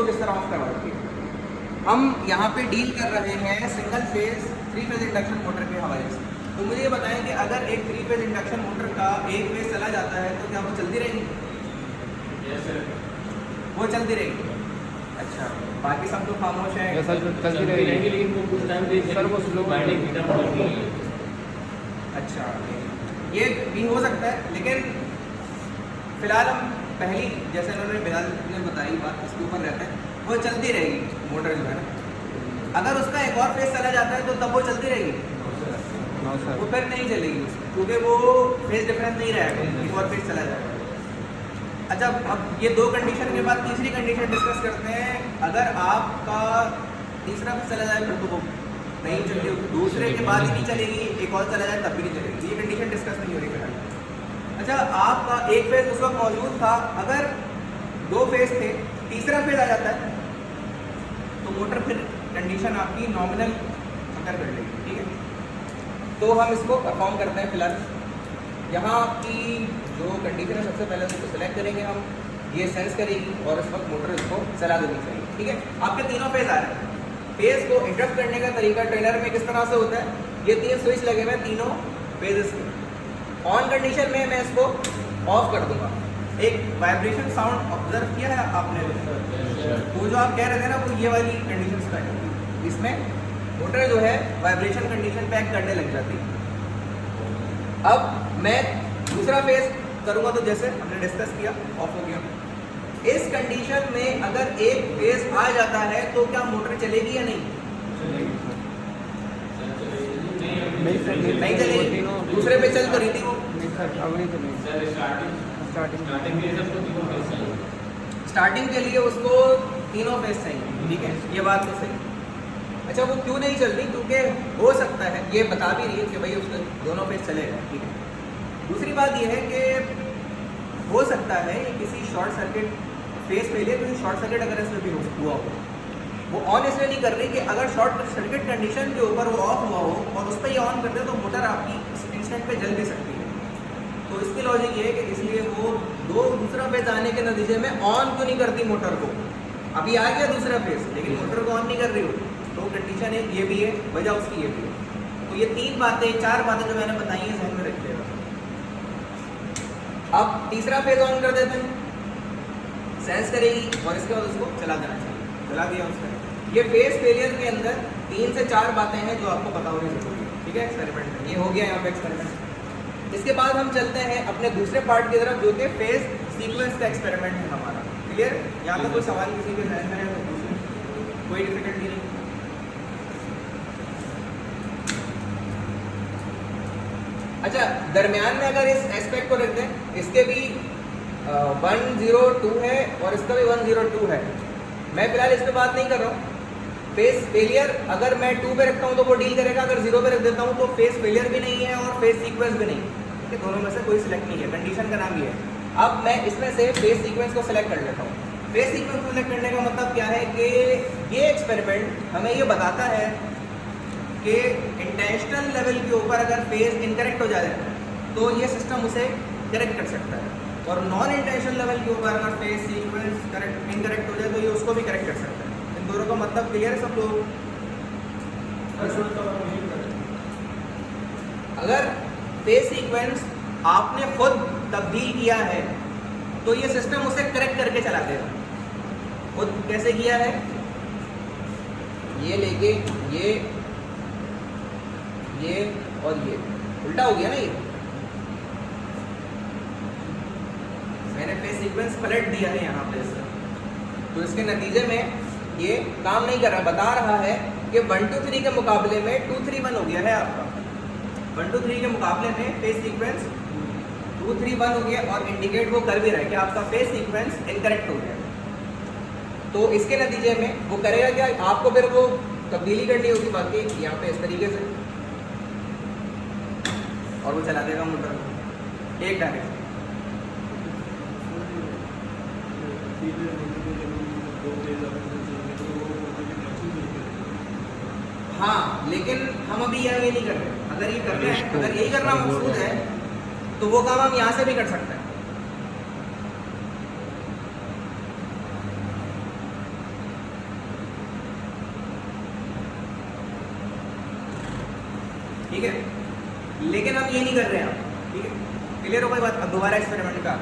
उसको किस तरह ऑफ करवाती है। हम यहाँ पे डील कर रहे हैं single phase 3 phase induction motor के हवाले से। तो मुझे ये बताएं कि अगर एक 3 फेज इंडक्शन मोटर का एक फेज चला जाता है तो क्या वो चलती रहेगी? यस सर, वो चलती रहेगी। अच्छा, बाकी सब तो खामोश है। चलती रहेगी लेकिन वो कुछ टाइम के सर वो स्लो बाइंडिंग हीटर करती है। अच्छा, ये भी हो सकता है, लेकिन फिलहाल हम पहली जैसे उन्होंने बिलाल ने बताई बात इसके ऊपर रहता है, वो चलती रहेगी मोटर जो है ना। अगर उसका एक और फेज चला जाता है तो तब वो चलती रहेगी? वो फिर नहीं चलेगी क्योंकि वो फेज डिफरेंस नहीं रहेगा, एक और फेज चला जाएगा। अच्छा, अब ये दो कंडीशन के बाद तीसरी कंडीशन डिस्कस करते हैं। अगर आपका तीसरा फेज चला जाए फिर तो वो नहीं चलेगी, दूसरे के बाद ही नहीं चलेगी, एक और चला जाए तब भी नहीं चलेगी। ये कंडीशन डिस्कस नहीं हो रही फिलहाल। अच्छा, आपका एक फेज उस वक्त मौजूद था, अगर दो फेज थे, तीसरा फेज आ जाता है तो मोटर फिर कंडीशन आपकी नॉमिनल अकर कर लेगी। ठीक है, तो हम इसको परफॉर्म करते हैं। फिलहाल यहाँ की जो कंडीशन है सबसे पहले उसको सेलेक्ट करेंगे हम, ये सेंस करेगी और इस वक्त मोटर इसको चला देनी चाहिए। ठीक है, आपके तीनों फेज आ रहे हैं। फेज को इंटरप्ट करने का तरीका ट्रेलर में किस तरह से होता है, ये 3 स्विच लगे हुए हैं तीनों फेजेस के। ऑन कंडीशन में मैं इसको ऑफ कर दूंगा। एक वाइब्रेशन साउंड ऑब्जर्व किया है आपने? वो जो आप कह रहे थे ना, वो ये वाली कंडीशन पे है, इसमें मोटर जो है वाइब्रेशन कंडीशन पे एक्ट करने लग जाती है। अब मैं दूसरा फेज करूंगा तो जैसे हमने डिस्कस किया ऑफ हो गया। इस कंडीशन में अगर एक फेज आ जाता है तो क्या मोटर चलेगी या नहीं? नहीं चलेगी। दूसरे पे चल तो रही थी वो। स्टार्टिंग के लिए उसको तीनों फेज चाहिए। ठीक है, ये बात तो सही। अच्छा, वो क्यों नहीं चल रही? क्योंकि हो सकता है, ये बता भी रही है कि भाई उसके दोनों फेज चलेगा। ठीक है, दूसरी बात ये है कि हो सकता है ये किसी शॉर्ट सर्किट फेज फेलियर, क्योंकि शॉर्ट सर्किट अगर इसमें भी हुआ हो, वो ऑन इसलिए नहीं कर रही कि अगर शॉर्ट सर्किट कंडीशन के ऊपर वो ऑफ हुआ हो और उस पर ये ऑन कर दे तो मोटर आपकी इंस्टेंट पे जल भी सकती है। तो इसकी लॉजिक ये है कि इसलिए वो दूसरा फेज आने के नतीजे में ऑन क्यों नहीं करती मोटर को। अभी आ गया दूसरा फेज लेकिन मोटर को ऑन नहीं कर रही हो, तो कंडीशन है ये भी है, वजह उसकी ये भी है। तो ये 4 बातें जो मैंने बताई हैं ध्यान में रखिएगा। अब तीसरा फेज ऑन कर देते हैं, सेंस करेगी और इसके बाद उसको चला देना चाहिए। चला दिया उसने। ये फेज फेलियर के अंदर 3 से 4 बातें हैं जो आपको पता होनी जरूरी है। ठीक है, एक्सपेरिमेंट में ये हो गया यहाँ पे एक्सपेरिमेंट। इसके बाद हम चलते हैं अपने दूसरे पार्ट की तरफ जो कि फेज सीक्वेंस का एक्सपेरिमेंट है हमारा। क्लियर? यहाँ तक कोई सवाल किसी के ध्यान में है तो पूछिए, कोई डिफिकल्टी नहीं। अच्छा, दरमियान में अगर इस एस्पेक्ट को रख दें, इसके भी 102 है और इसका भी 102 है। मैं फिलहाल इस पर बात नहीं कर रहा हूँ। फेज फेलियर अगर मैं 2 पे रखता हूँ तो वो डील करेगा, अगर 0 पे रख देता हूँ तो फेज फेलियर भी नहीं है और फेज सीक्वेंस भी नहीं है। दोनों में से कोई सिलेक्ट नहीं है, कंडीशन का नाम ये है। अब मैं इसमें से फेज सीक्वेंस को सिलेक्ट कर लेता हूँ। फेज सीक्वेंस को सिलेक्ट करने का मतलब क्या है कि ये एक्सपेरिमेंट हमें ये बताता है कि इंटेंशनल लेवल के ऊपर अगर फेज इनकरेक्ट हो जाए तो ये सिस्टम उसे करेक्ट कर सकता है, और नॉन इंटेंशनल लेवल के ऊपर अगर फेज सीक्वेंस इनकरेक्ट हो जाए तो ये उसको भी करेक्ट कर सकता है। इन दोनों का मतलब क्लियर है सब लोग? अगर फेज सीक्वेंस आपने खुद तब्दील किया है तो ये सिस्टम उसे करेक्ट करके चला देगा। खुद कैसे किया है? ये लेके ये और ये उल्टा हो गया ना, ये मैंने फेज सीक्वेंस पलट दिया है यहाँ पे इसका, तो इसके नतीजे में ये काम नहीं कर रहा। बता रहा है कि 1 2 3 के मुकाबले में 2 3 1 हो गया है आपका। 1 2 3 के मुकाबले में फेज सीक्वेंस 2 3 1 हो गया, और इंडिकेट वो कर भी रहा है कि आपका फेज सीक्वेंस इनकरेक्ट हो गया। तो इसके नतीजे में वो करेगा क्या? आपको फिर वो तब्दीली करनी होगी बाकी यहाँ पे इस तरीके से, और वो चला देगा मोटर को एक डायरेक्शन। हाँ, लेकिन हम अभी यहाँ ये नहीं कर रहे। अगर ये कर रहे हैं, अगर यही करना मकसूद है तो वो काम हम यहाँ से भी कर सकते हैं। ठीक है, लेकिन हम ये नहीं कर रहे हैं, ठीक है, क्लियर हो गई बात। अब दोबारा एक्सपेरिमेंट का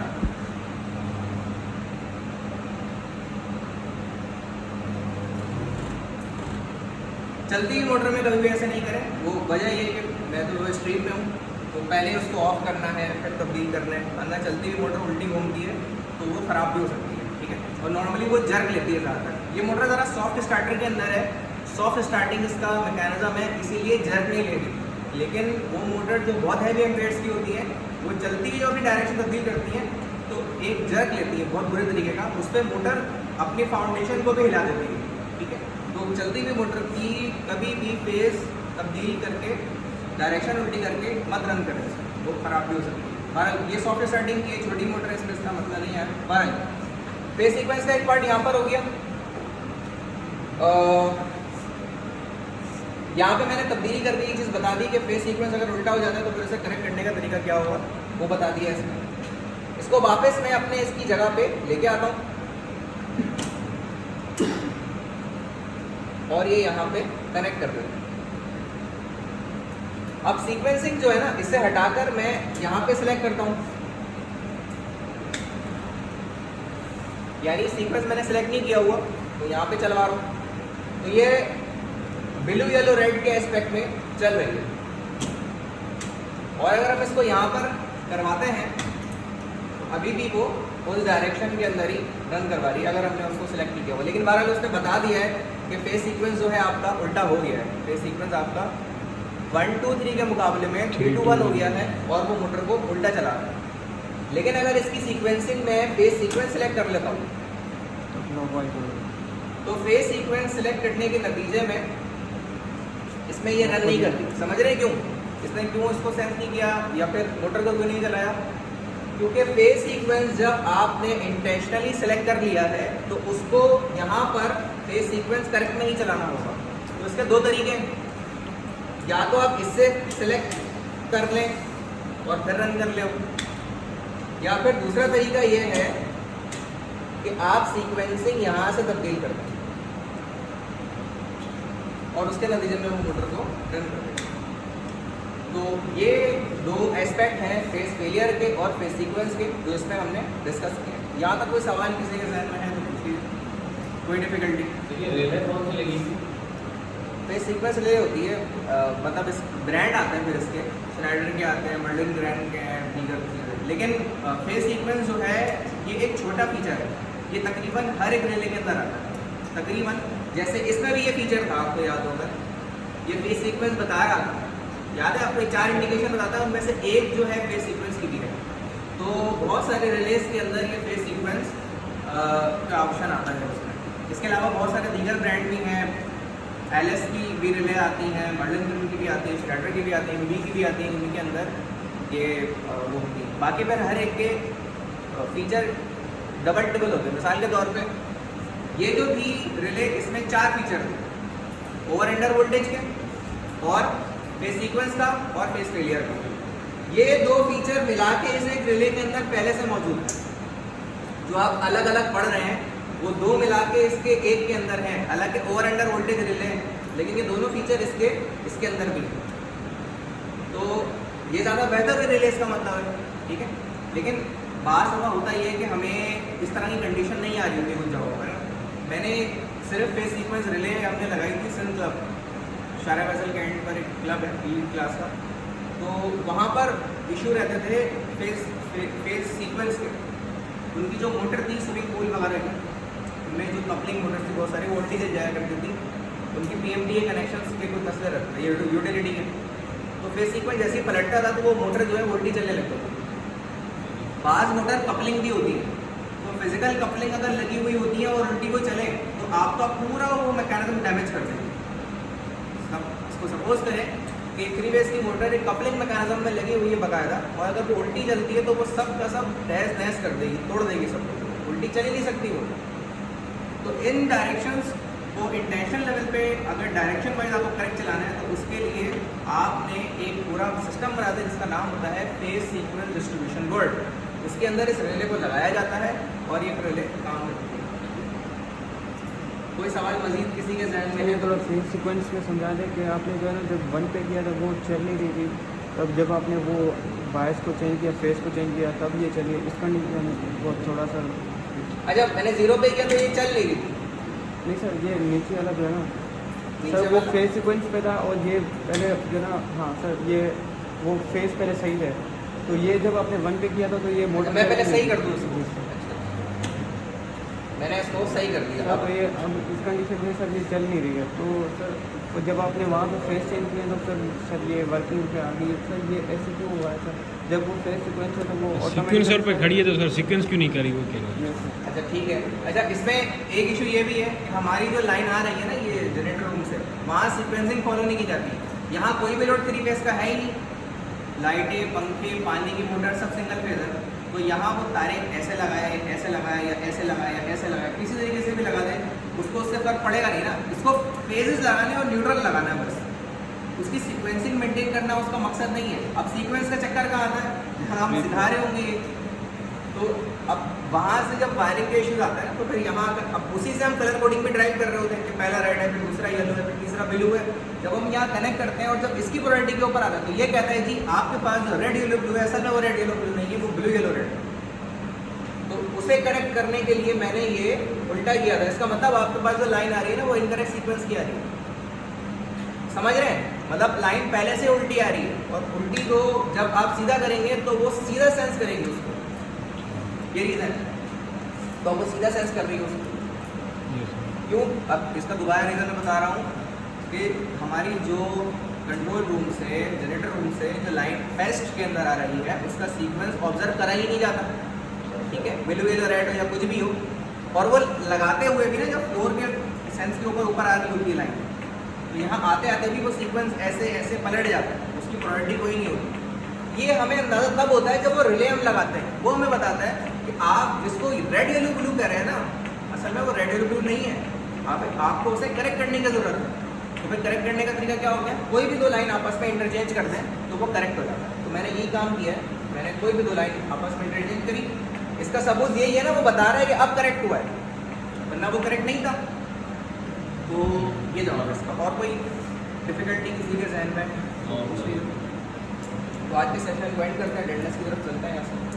चलती हुई मोटर में कभी भी ऐसे नहीं करें। वो वजह ये है कि मैं तो स्ट्रीम में हूँ, तो पहले उसको ऑफ करना है, फिर तब्दील करना है, वरना चलती हुई मोटर उल्टी घूमती है तो वो ख़राब भी हो सकती है, ठीक है। और नॉर्मली वो जर्क लेती है ज़्यादातर। ये मोटर ज़रा सॉफ्ट स्टार्टर के अंदर है, सॉफ्ट स्टार्टिंग इसका मैकेनिज्म है, इसीलिए जर्क नहीं लेती। लेकिन वो मोटर जो बहुत हैवी एम्पेयर्स की होती है, वो चलती है और अपनी डायरेक्शन तब्दील करती है तो एक जर्क लेती है बहुत बुरे तरीके का, उस पर मोटर अपनी फाउंडेशन को भी हिला देती है, ठीक है। तो चलती हुई मोटर की कभी भी फेस तब्दील करके डायरेक्शन उल्टी करके मत रन करें, वो ख़राब भी हो सकती है। बहरहाल ये सॉफ्ट स्टार्टिंग की छोटी मोटर है, इसमें इसका मतलब नहीं है। बहरहाल फेस सीक्वेंस का एक पार्ट यहाँ पर हो गया। यहाँ पे मैंने तब्दीली कर दी, एक चीज़ बता दी कि फेस सीक्वेंस अगर उल्टा हो जाता है तो फिर उसे करेक्ट करने का तरीका क्या होगा वो बता दिया इसमें। इसको वापस मैं अपने इसकी जगह पे लेके आता हूँ और ये यहाँ पे कनेक्ट कर देता हूँ। अब सीक्वेंसिंग जो है ना, इसे हटाकर मैं यहाँ पे सिलेक्ट करता हूँ, यानी सीक्वेंस मैंने सिलेक्ट नहीं किया हुआ तो यहाँ पे चलवा रहा हूँ, तो ये ब्लू येलो रेड के एस्पेक्ट में चल रही है। और अगर हम इसको यहाँ पर करवाते हैं तो अभी भी वो उस डायरेक्शन के अंदर ही रन करवा रही है, अगर हमने उसको सिलेक्ट नहीं किया हुआ। लेकिन बहरहाल उसने बता दिया है कि फेस सीक्वेंस जो है आपका उल्टा हो गया है, फेस सीक्वेंस आपका 1 2 3 के मुकाबले में 3 2 1 हो गया है और वो मोटर को उल्टा चला रहा है। लेकिन अगर इसकी सीक्वेंसिंग में फेस सीक्वेंस सिलेक्ट कर लेता हूँ तो फेस सीक्वेंस सिलेक्ट करने के नतीजे में इसमें ये रन नहीं करती। समझ रहे क्यों? इसने क्यों इसको सेंस नहीं किया या फिर मोटर को क्यों नहीं चलाया? क्योंकि फेस सीक्वेंस जब आपने इंटेंशनली सेलेक्ट कर लिया है तो उसको यहाँ पर फेस सीक्वेंस करेक्ट में ही चलाना होगा। तो इसके दो तरीके हैं, या तो आप इससे सिलेक्ट कर लें और फिर रन कर ले, या फिर दूसरा तरीका ये है कि आप सीक्वेंसिंग यहाँ से तब्दील कर दें और उसके नतीजे में वो मोटर को रन कर दें। तो ये दो एस्पेक्ट हैं फेस फेलियर के और फेस सीक्वेंस के, जो इसमें हमने डिस्कस किया। यहाँ तक कोई सवाल किसी के जहन में है तो पूछिए, कोई डिफिकल्टी? ये रिले कौन सी लगी? फेस सीक्वेंस रिले होती है, मतलब इस ब्रांड आते हैं, फिर इसके स्नाइडर के आते हैं, मर्लिन ब्रांड के हैं, दीगर चीज़ें। लेकिन फेस सीक्वेंस जो है ये एक छोटा फीचर है, ये तकरीबन हर एक रिले के अंदर आता है तकरीबन। जैसे इसमें भी ये फीचर था, आपको याद होगा, ये फेस सीक्वेंस बता रहा था, याद है आपको? 4 इंडिकेशन बताता है, उनमें से एक जो है फेस सीक्वेंस की भी है। तो बहुत सारे रिलेज के अंदर ये फेस सीक्वेंस का ऑप्शन आता है उसमें। इसके अलावा बहुत सारे दीगर ब्रांड भी हैं, एलएस की भी रिले आती हैं, मर्लिन की भी आती है, स्ट्रैटर की भी आती है, वी की भी आती है, उनके अंदर ये वो होती है। बाकी फिर हर एक के फीचर डबल टिबल होते हैं। मिसाल के तौर पे ये जो थी रिले, इसमें 4 फीचर थे, ओवर अंडर वोल्टेज के और फेस सीक्वेंस का और फेस फेलियर का। ये 2 फीचर मिला के इस एक रिले के अंदर पहले से मौजूद है। जो आप अलग अलग पढ़ रहे हैं वो 2 मिला के इसके एक के अंदर हैं। हालांकि ओवर अंडर वोल्टेज रिले हैं, लेकिन ये दोनों फीचर इसके अंदर भी हैं। तो ये ज़्यादा बेहतर रिले इसका मतलब है, ठीक है। लेकिन बात होता ये है कि हमें इस तरह की कंडीशन नहीं आ रही होती कुछ जगहों पर। मैंने सिर्फ फेस सीक्वेंस रिले हमने लगाई थी सिंध क्लब, शारा फैसल के एंड पर एक क्लब है लीड क्लास का, तो वहाँ पर इशू रहते थे फेस सीक्वेंस के। उनकी जो मोटर थी स्विमिंग पूल वगैरह की, उनमें जो कपलिंग मोटर थी बहुत सारी वोल्टेज जाया करती थी, उनकी PMDA कनेक्शंस के कुछ मसले रहते थे यूटिलिटी के। तो फेस सीक्वेंस जैसे ही पलटता था तो वो मोटर जो है वोल्टेज चलने लगता था। बाज़ मोटर कपलिंग भी होती है, तो फिजिकल कपलिंग अगर लगी हुई होती है और उल्टी को चले तो आपका पूरा वो मैकेनिज्म डैमेज कर देगी। इसको सपोज करें कि 3 फेस की मोटर एक कपलिंग मैकेनिज्म में लगी हुई है बाकायदा, और अगर वो उल्टी चलती है तो वो सब का सब तहस नहस कर देगी, तोड़ देगी सब, उल्टी चल ही नहीं सकती वो। तो इन डायरेक्शंस को इंटेंशन लेवल पे अगर डायरेक्शन वाइज आपको करेक्ट चलाना है तो उसके लिए आपने एक पूरा सिस्टम बना दिया जिसका नाम होता है फेस सीक्वेंस डिस्ट्रीब्यूशन बोर्ड। उसके अंदर इस रिले को लगाया जाता है और ये रिले काम करती है। कोई सवाल मजीद किसी के जहन में मुझे है? थोड़ा फेस सीक्वेंस में समझा दें कि आपने जो है ना जब 1 पे किया था वो चल नहीं रही थी, तब जब आपने वो बायस को चेंज किया, फेस को चेंज किया, तब ये चलिए इस कंडीशन वो थोड़ा सा। अच्छा, मैंने 0 पे किया तो ये चल नहीं रही थी। नहीं सर, ये नीचे वाला जो है ना नीचे सर, वो वाला? फेस सीक्वेंस पे था और ये पहले जो ना, हाँ सर, ये वो फेस पहले सही थे, तो ये जब आपने 1 पे किया था तो ये मोटर मैं पहले सही कर दूँ इसको? जी सर। मैंने इसको सही कर दिया। अब ये अब इस कंडीशन में सर ये चल नहीं रही है, तो सर तो जब आपने वहाँ पे फेस चेंज किया तो सर ये वर्किंग पे आ गई। सर ये ऐसे क्यों हुआ है सर? जब वो फेस सीक्वेंस है तो वो सीक्वेंसर पे खड़ी है तो सर सीक्वेंस क्यों नहीं करी वो कह रहे हैं। अच्छा ठीक है। अच्छा, इसमें एक इशू ये भी है कि हमारी जो लाइन आ रही है ना ये जनरेटर रूम से, वहाँ सीक्वेंसिंग फॉलो नहीं की जाती। यहाँ कोई भी लोड 3 फेज का है ही नहीं। लाइटें, पंखे, पानी की मोटर सब सिंगल फेज है, तो यहाँ वो तारे ऐसे लगाए, ऐसे लगाए या ऐसे लगाए या ऐसे लगाए, किसी तरीके से भी लगा दें, उसको उससे फर्क पड़ेगा नहीं ना। इसको फेजेस लगाने और न्यूट्रल लगाना है बस। उसकी सीक्वेंसिंग मेंटेन करना उसका मकसद नहीं है। अब सीक्वेंस का चक्कर कहाँ आता है? जहाँ हम सिखा रहे होंगे, तो अब वहाँ से जब वायरिंग के इश्यूज आता है ना, तो फिर यहाँ आकर अब उसी से हम कलर कोडिंग भी ड्राइव कर रहे होते हैं कि पहला रेड है, फिर दूसरा येलो है, फिर तीसरा ब्लू है। जब हम यहाँ कनेक्ट करते हैं और जब इसकी पोलैरिटी के ऊपर आता है तो ये कहता है जी आपके पास जो रेड येलो ब्लू है, असल में वो रेड येलो ब्लू नहीं है, वो ब्लू येलो रेड है। तो उसे कनेक्ट करने के लिए मैंने ये उल्टा किया था। इसका मतलब आपके पास जो लाइन आ रही है ना वो इनकरेक्ट सीक्वेंस की आ रही है। समझ रहे हैं? मतलब लाइन पहले से उल्टी आ रही है, और उल्टी को जब आप सीधा करेंगे तो वो सीधा सेंस करेंगे उसको। ये रीज़न है, तो वो सीधा सेंस कर रही है उसको। क्यों? अब इसका दोबारा रीज़न मैं बता रहा हूँ कि हमारी जो कंट्रोल रूम से, जनरेटर रूम से जो लाइन पेस्ट के अंदर आ रही है उसका सीक्वेंस ऑब्जर्व करा ही नहीं जाता। ठीक है, ब्लू येलो रेड हो या कुछ भी हो, और वो लगाते हुए भी ना जब फ्लोर के सेंस के ऊपर आ रही होती है लाइन, तो यहाँ आते आते भी वो सीक्वेंस ऐसे ऐसे पलट जाता है, उसकी प्रायोरिटी कोई नहीं होती। ये हमें अंदाज़ा तब होता है जब वो रिले हम लगाते हैं, वो हमें बताता है कि आप जिसको रेड येलो ब्लू कह रहे हैं ना, असल में वो रेड येलो ब्लू नहीं है। आपको उसे करेक्ट करने की ज़रूरत है। तो फिर करेक्ट करने का तरीका क्या हो गया? कोई भी दो लाइन आपस में इंटरचेंज कर दें तो वो करेक्ट हो जाता है। तो मैंने यही काम किया है, मैंने कोई भी दो लाइन आपस में इंटरचेंज करी। इसका सबूत यही है ना, वो बता रहा है कि अब करेक्ट हुआ है, वरना वो करेक्ट नहीं था। तो ये जवाब है इसका। और कोई डिफिकल्टी किसी के जहन में? तो आज के सेशन को एंड करते हैं, अटेंडेंस की तरफ चलते हैं यहाँ से।